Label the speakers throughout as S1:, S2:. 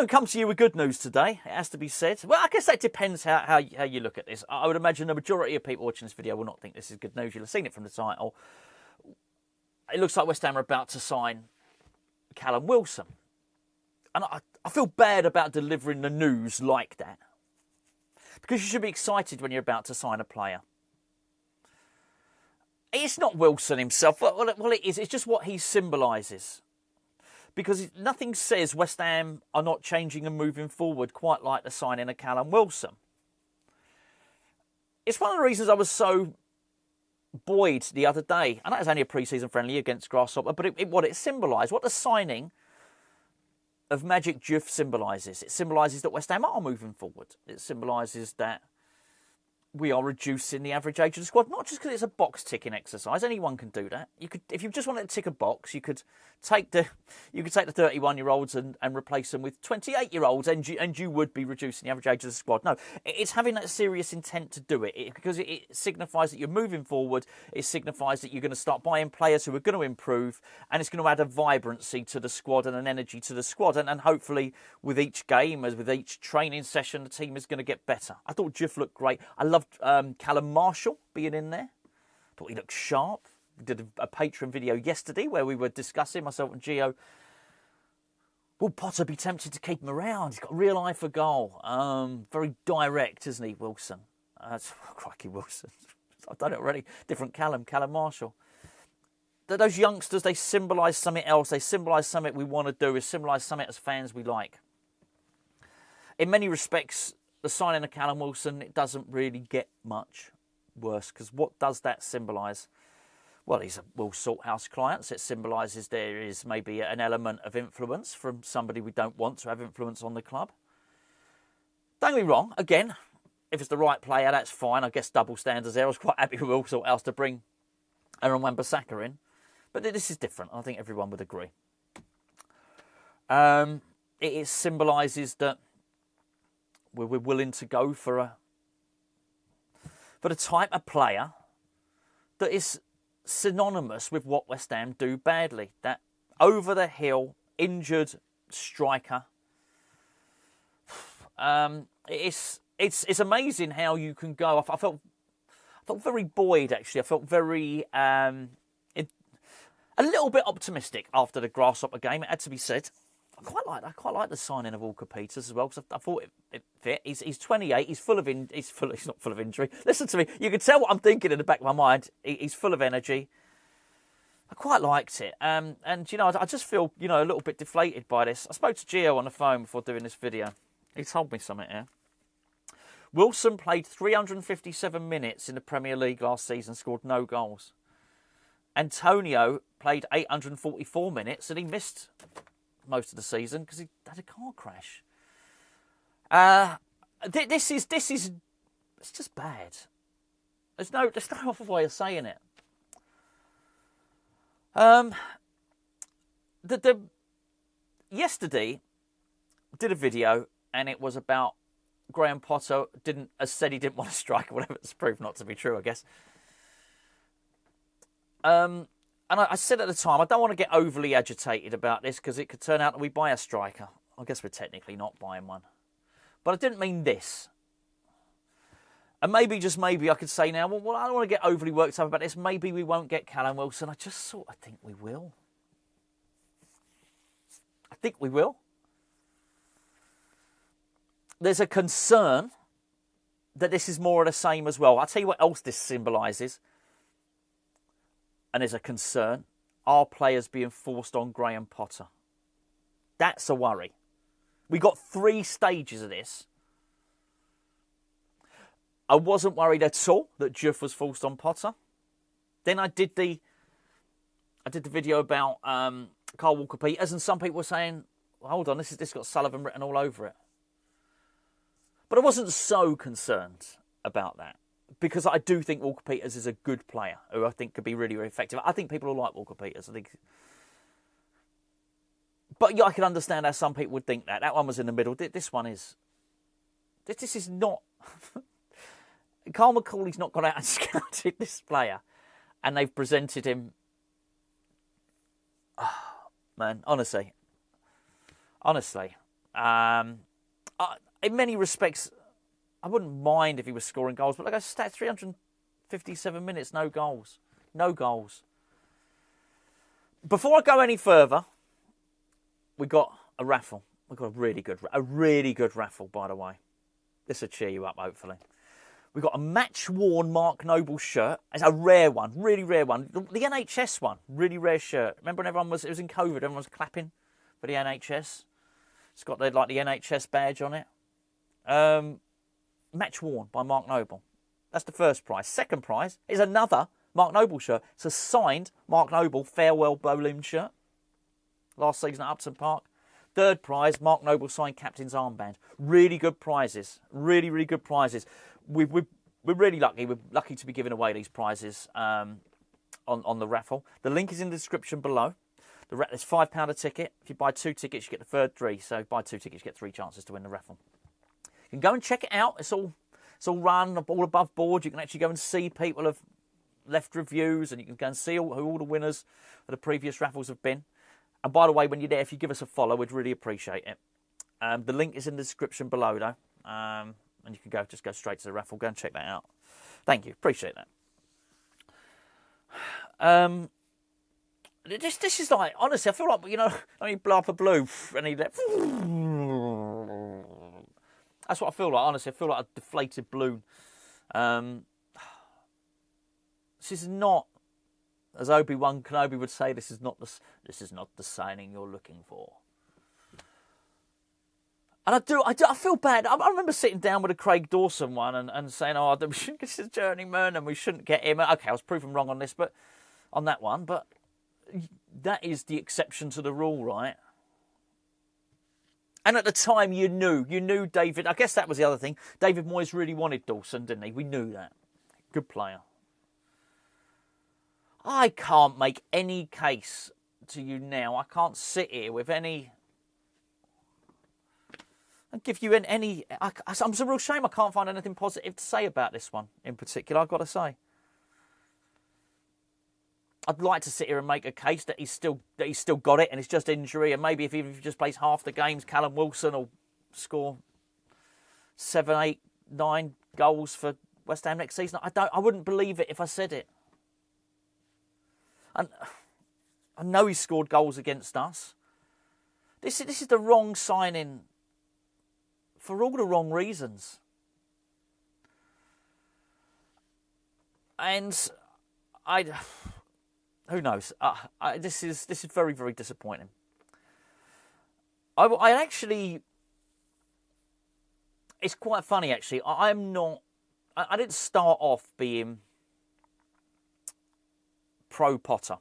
S1: don't come to you with good news today, it has to be said. Well, I guess that depends how you look at this. I would imagine the majority of people watching this video will not think this is good news. You'll have seen it from the title. It looks like West Ham are about to sign Callum Wilson. And I feel bad about delivering the news like that. Because you should be excited when you're about to sign a player. It's not Wilson himself. Well, it is. It's just what he symbolises. Because nothing says West Ham are not changing and moving forward quite like the signing of Callum Wilson. It's one of the reasons I was so buoyed the other day. And that was only a pre-season friendly against Grasshopper. But what it symbolised, what the signing of Magic Diouf symbolises. It symbolises that West Ham are moving forward. It symbolises that we are reducing the average age of the squad, not just because it's a box-ticking exercise. Anyone can do that. You could, if you just wanted to tick a box, you could take the 31-year-olds and replace them with 28-year-olds, and you would be reducing the average age of the squad. No, it's having that serious intent to do it, because it signifies that you're moving forward. It signifies that you're going to start buying players who are going to improve, and it's going to add a vibrancy to the squad and an energy to the squad. And hopefully, with each game, as with each training session, the team is going to get better. I thought Diouf looked great. I loved Callum Marshall being in there. Thought he looked sharp. We did a Patreon video yesterday where we were discussing, myself and Gio, will Potter be tempted to keep him around? He's got a real eye for goal. Very direct, isn't he, Wilson? Crikey, Wilson. I've done it already. Different Callum Marshall. Those youngsters, they symbolise something else. They symbolise something we want to do. They symbolise something as fans we like. In many respects, the signing of Callum Wilson, it doesn't really get much worse, because what does that symbolise? Well, he's a Will Salthouse client, so it symbolises there is maybe an element of influence from somebody we don't want to have influence on the club. Don't get me wrong, again, if it's the right player, that's fine. I guess double standards there. I was quite happy with Will Salthouse to bring Aaron Wan-Bissaka in. But this is different. I think everyone would agree. It symbolises that we're willing to go for the type of player that is synonymous with what West Ham do badly. That over-the-hill, injured striker. It's amazing how you can go. I felt very buoyed, actually. I felt very a little bit optimistic after the Grasshopper game. It had to be said. I quite like the signing of Walker Peters as well, because I thought it fit. He's 28. He's not full of injury. Listen to me. You can tell what I'm thinking in the back of my mind. He's full of energy. I quite liked it. And you know, I just feel, you know, a little bit deflated by this. I spoke to Gio on the phone before doing this video. He told me something here. Wilson played 357 minutes in the Premier League last season, scored no goals. Antonio played 844 minutes and he missed most of the season because he had a car crash. This is it's just bad. There's no other way of saying it. Yesterday did a video and it was about Graham Potter said he didn't want to strike or whatever. It's proved not to be true, I guess. And I said at the time, I don't want to get overly agitated about this because it could turn out that we buy a striker. I guess we're technically not buying one. But I didn't mean this. And maybe, just maybe, I could say now, well, I don't want to get overly worked up about this. Maybe we won't get Callum Wilson. I just sort of think we will. I think we will. There's a concern that this is more of the same as well. I'll tell you what else this symbolises. And there's a concern. Are players being forced on Graham Potter? That's a worry. We got 3 stages of this. I wasn't worried at all that Diouf was forced on Potter. Then I did the video about Carl Walker-Peters, and some people were saying, well, hold on, this got Sullivan written all over it. But I wasn't so concerned about that, because I do think Walker-Peters is a good player who I think could be really, really effective. I think people will like Walker-Peters. But yeah, I can understand how some people would think that. That one was in the middle. This one is... This is not... Carl McCauley's not gone out and scouted this player. And they've presented him... Oh, man, honestly. In many respects, I wouldn't mind if he was scoring goals, but like I said, 357 minutes, no goals. No goals. Before I go any further, we got a raffle. We've got a really good raffle, by the way. This will cheer you up, hopefully. We've got a match-worn Mark Noble shirt. It's a rare one, really rare one. The NHS one, really rare shirt. Remember when it was in COVID, everyone was clapping for the NHS? It's got the NHS badge on it. Match-worn by Mark Noble. That's the first prize. Second prize is another Mark Noble shirt. It's a signed Mark Noble farewell bowling shirt. Last season at Upton Park. Third prize, Mark Noble signed captain's armband. Really good prizes. Really, really good prizes. We're really lucky. We're lucky to be giving away these prizes on the raffle. The link is in the description below. It's £5 a ticket. If you buy 2 tickets, you get the third 3. So buy 2 tickets, you get 3 chances to win the raffle. You can go and check it out. It's all run, all above board. You can actually go and see people have left reviews, and you can go and see who all the winners of the previous raffles have been. And by the way, when you're there, if you give us a follow, we'd really appreciate it. The link is in the description below, though. And you can just go straight to the raffle. Go and check that out. Thank you. Appreciate that. This is like, honestly, I feel like, I mean, blow up a blue, and he let... That's what I feel like, honestly. I feel like a deflated balloon. This is not, as Obi-Wan Kenobi would say, this is not the signing you're looking for. And I feel bad. I remember sitting down with a Craig Dawson one and saying, we shouldn't get this journeyman and we shouldn't get him. Okay, I was proven wrong on this, but on that one. But that is the exception to the rule, right? And at the time, you knew David. I guess that was the other thing. David Moyes really wanted Dawson, didn't he? We knew that. Good player. I can't make any case to you now. I can't sit here with any... and give you any... It's a real shame I can't find anything positive to say about this one in particular, I've got to say. I'd like to sit here and make a case that he's still got it and it's just injury, and maybe if he just plays half the games, Callum Wilson will score 7, 8, 9 goals for West Ham next season. I wouldn't believe it if I said it. And I know he scored goals against us. This is the wrong signing for all the wrong reasons. And who knows? This is very, very disappointing. I actually, it's quite funny actually. I didn't start off being pro Potter.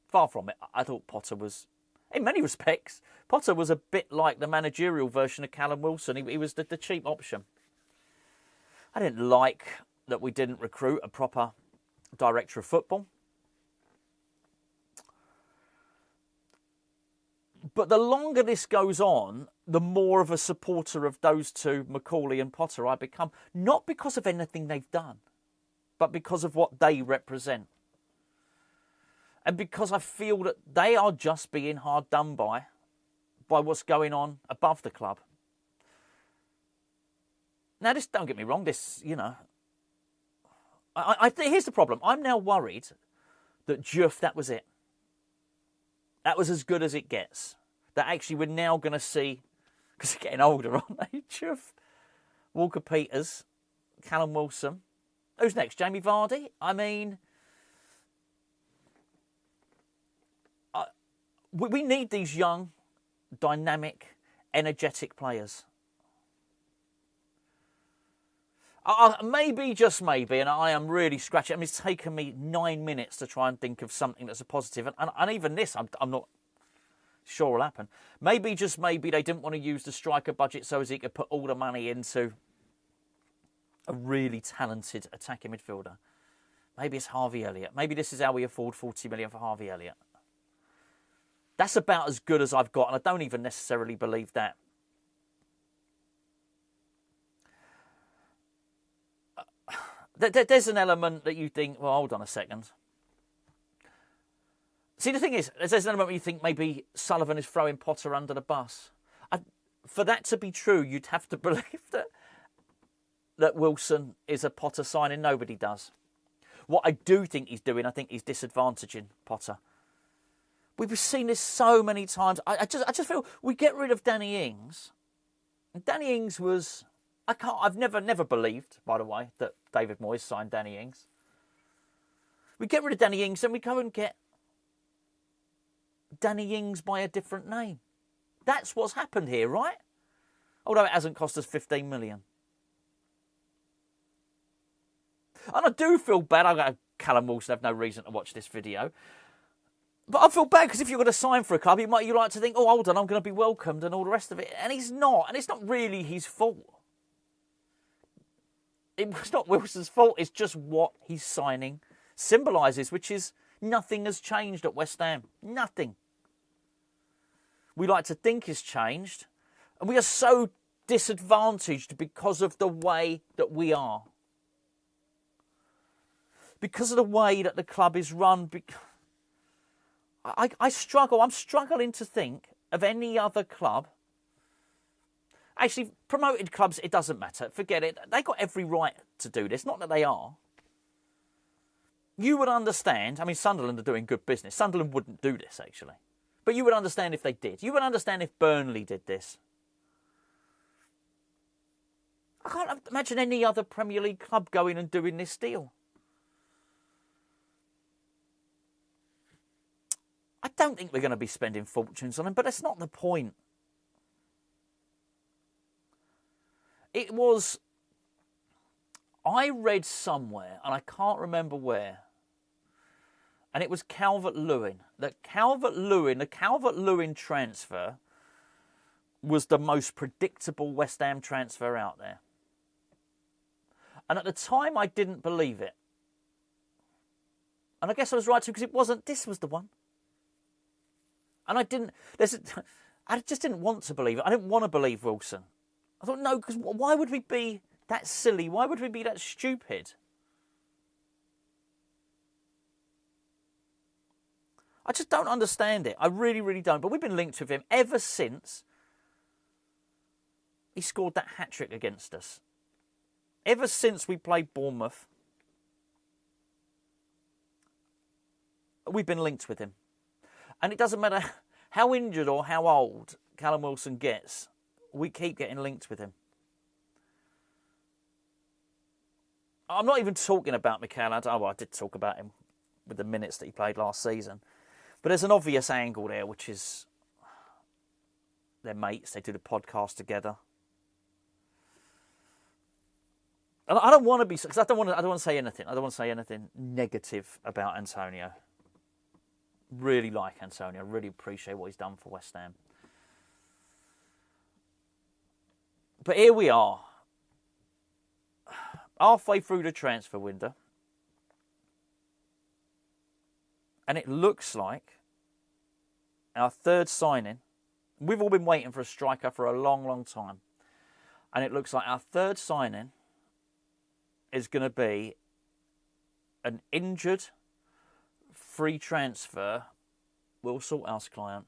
S1: Far from it. I thought Potter was, in many respects, Potter was a bit like the managerial version of Callum Wilson. He was the cheap option. I didn't like that we didn't recruit a proper director of football. But the longer this goes on, the more of a supporter of those two, Macaulay and Potter, I become. Not because of anything they've done, but because of what they represent. And because I feel that they are just being hard done by what's going on above the club. Now, don't get me wrong, here's the problem. I'm now worried that that was it. That was as good as it gets. That actually we're now going to see, because they're getting older, aren't they? Walker Peters, Callum Wilson. Who's next? Jamie Vardy? I mean, we need these young, dynamic, energetic players. Maybe, just maybe, and I am really scratching. I mean, it's taken me 9 minutes to try and think of something that's a positive. And even this, I'm not sure will happen. Maybe, just maybe, they didn't want to use the striker budget so as he could put all the money into a really talented attacking midfielder. Maybe it's Harvey Elliott. Maybe this is how we afford 40 million for Harvey Elliott. That's about as good as I've got, and I don't even necessarily believe that. There's an element that you think, well, hold on a second. See, the thing is, there's an element where you think maybe Sullivan is throwing Potter under the bus. for that to be true, you'd have to believe that Wilson is a Potter signing. Nobody does. What I do think he's doing, I think he's disadvantaging Potter. We've seen this so many times. I just feel we get rid of Danny Ings. Danny Ings was... I've never believed, by the way, that David Moyes signed Danny Ings. We get rid of Danny Ings and we go and get Danny Ings by a different name. That's what's happened here, right? Although it hasn't cost us 15 million. And I do feel bad. I got Callum Wilson, have no reason to watch this video. But I feel bad because if you're going to sign for a club, you like to think, oh, hold on, I'm going to be welcomed and all the rest of it. And he's not. And it's not really his fault. It's not Wilson's fault. It's just what he's signing symbolises, which is nothing has changed at West Ham. Nothing. We like to think it's changed. And we are so disadvantaged because of the way that we are. Because of the way that the club is run. I struggle. I'm struggling to think of any other club. Actually, promoted clubs, it doesn't matter. Forget it. They've got every right to do this. Not that they are. You would understand. I mean, Sunderland are doing good business. Sunderland wouldn't do this, actually. But you would understand if they did. You would understand if Burnley did this. I can't imagine any other Premier League club going and doing this deal. I don't think we're going to be spending fortunes on him, but that's not the point. It was... I read somewhere, and I can't remember where, and it was Calvert-Lewin. The Calvert-Lewin transfer was the most predictable West Ham transfer out there. And at the time, I didn't believe it. And I guess I was right too, because it wasn't. This was the one. And I just didn't want to believe it. I didn't want to believe Wilson. I thought, no, because why would we be that silly? Why would we be that stupid? I just don't understand it. I really, really don't. But we've been linked with him ever since he scored that hat-trick against us. Ever since we played Bournemouth, we've been linked with him. And it doesn't matter how injured or how old Callum Wilson gets, we keep getting linked with him. I'm not even talking about Mikel. I did talk about him with the minutes that he played last season. But there's an obvious angle there, which is they're mates. They do the podcast together. And I don't want to be, because I don't want to say anything. I don't want to say anything negative about Antonio. Really like Antonio. Really appreciate what he's done for West Ham. But here we are, halfway through the transfer window, and it looks like our third signing. We've all been waiting for a striker for a long, long time, and it looks like our third signing is going to be an injured, free transfer Will Salthouse client.